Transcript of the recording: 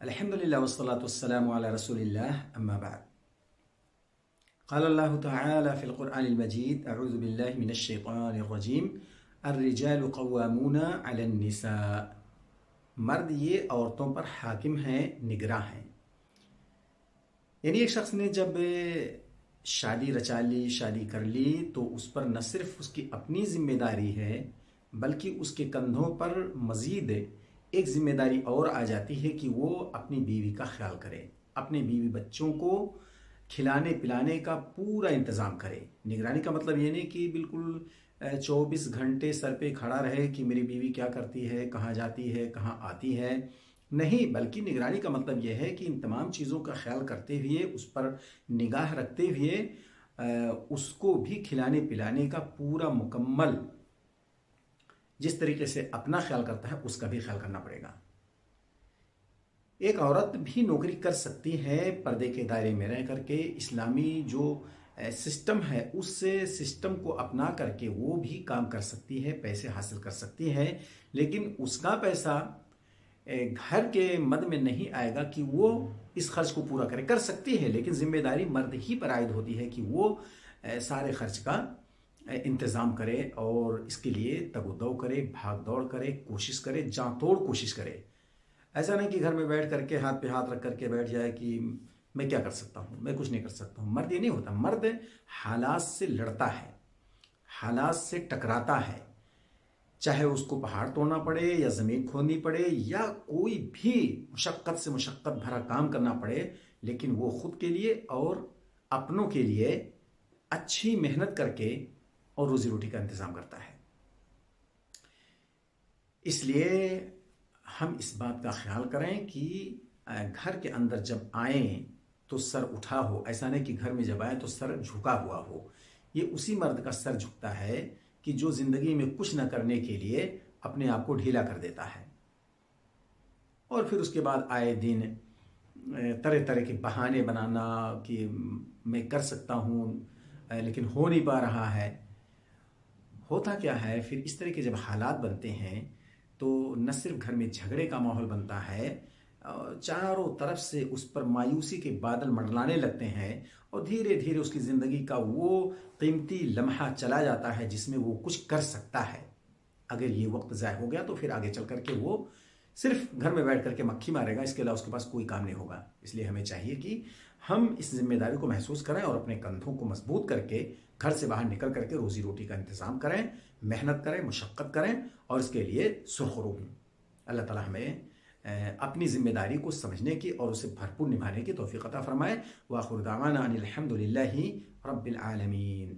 अल्हम्दुलिल्लाह वस्सलातु वस्सलामु अला रसूलिल्लाह अम्मा बाद। क़ाल अल्लाहु तआला फ़िल क़ुरआनिल मजीद अऊज़ु बिल्लाहि मिनश शैतानिर रजीम अर्रिजालु क़व्वामूना अलन निसा। मर्द ये औरतों पर हाकिम हैं, निगरां हैं। यानी एक शख्स ने जब शादी रचा ली, शादी कर ली, तो उस पर न सिर्फ उसकी अपनी जिम्मेदारी है बल्कि उसके कंधों पर मजीद एक जिम्मेदारी और आ जाती है कि वो अपनी बीवी का ख्याल करे, अपने बीवी बच्चों को खिलाने पिलाने का पूरा इंतज़ाम करे। निगरानी का मतलब ये नहीं कि बिल्कुल 24 घंटे सर पे खड़ा रहे कि मेरी बीवी क्या करती है, कहाँ जाती है, कहाँ आती है। नहीं, बल्कि निगरानी का मतलब यह है कि इन तमाम चीज़ों का ख्याल करते हुए, उस पर निगाह रखते हुए उसको भी खिलाने पिलाने का पूरा मुकम्मल, जिस तरीके से अपना ख्याल करता है उसका भी ख्याल करना पड़ेगा। एक औरत भी नौकरी कर सकती है पर्दे के दायरे में रह करके। इस्लामी जो सिस्टम है उससे सिस्टम को अपना करके वो भी काम कर सकती है, पैसे हासिल कर सकती है, लेकिन उसका पैसा घर के मद में नहीं आएगा कि वो इस खर्च को पूरा करे। कर सकती है लेकिन जिम्मेदारी मर्द ही पर आयद होती है कि वो सारे खर्च का इंतज़ाम करे और इसके लिए तगोदौ करे, भाग दौड़ करे, कोशिश करे, जान तोड़ कोशिश करे। ऐसा नहीं कि घर में बैठ करके हाथ पे हाथ रख करके बैठ जाए कि मैं क्या कर सकता हूँ, मैं कुछ नहीं कर सकता हूँ। मर्द ये नहीं होता। मर्द हालात से लड़ता है, हालात से टकराता है, चाहे उसको पहाड़ तोड़ना पड़े या ज़मीन खोदनी पड़े या कोई भी मुशक्क़त से मुशक्क़त भरा काम करना पड़े, लेकिन वो खुद के लिए और अपनों के लिए अच्छी मेहनत करके और रोज़ी रोटी का इंतज़ाम करता है। इसलिए हम इस बात का ख्याल करें कि घर के अंदर जब आए तो सर उठा हो। ऐसा नहीं कि घर में जब आए तो सर झुका हुआ हो। ये उसी मर्द का सर झुकता है कि जो ज़िंदगी में कुछ न करने के लिए अपने आप को ढीला कर देता है और फिर उसके बाद आए दिन तरह तरह के बहाने बनाना कि मैं कर सकता हूँ लेकिन हो नहीं पा रहा है। होता क्या है फिर इस तरह के जब हालात बनते हैं तो न सिर्फ घर में झगड़े का माहौल बनता है, चारों तरफ से उस पर मायूसी के बादल मंडलाने लगते हैं और धीरे धीरे उसकी ज़िंदगी का वो कीमती लम्हा चला जाता है जिसमें वो कुछ कर सकता है। अगर ये वक्त ज़ाय हो गया तो फिर आगे चल करके वो सिर्फ घर में बैठ करके मक्खी मारेगा, इसके अलावा उसके पास कोई काम नहीं होगा। इसलिए हमें चाहिए कि हम इस जिम्मेदारी को महसूस करें और अपने कंधों को मजबूत करके घर से बाहर निकल करके रोजी रोटी का इंतज़ाम करें, मेहनत करें, मुशक्क़त करें और इसके लिए सुरखरू हों। अल्लाह ताला हमें अपनी ज़िम्मेदारी को समझने की और उसे भरपूर निभाने की तौफ़ीक़ अता फ़रमाए। व आख़िर दावाना अनिल हम्दुलिल्लाहि रब्बिल आलमीन।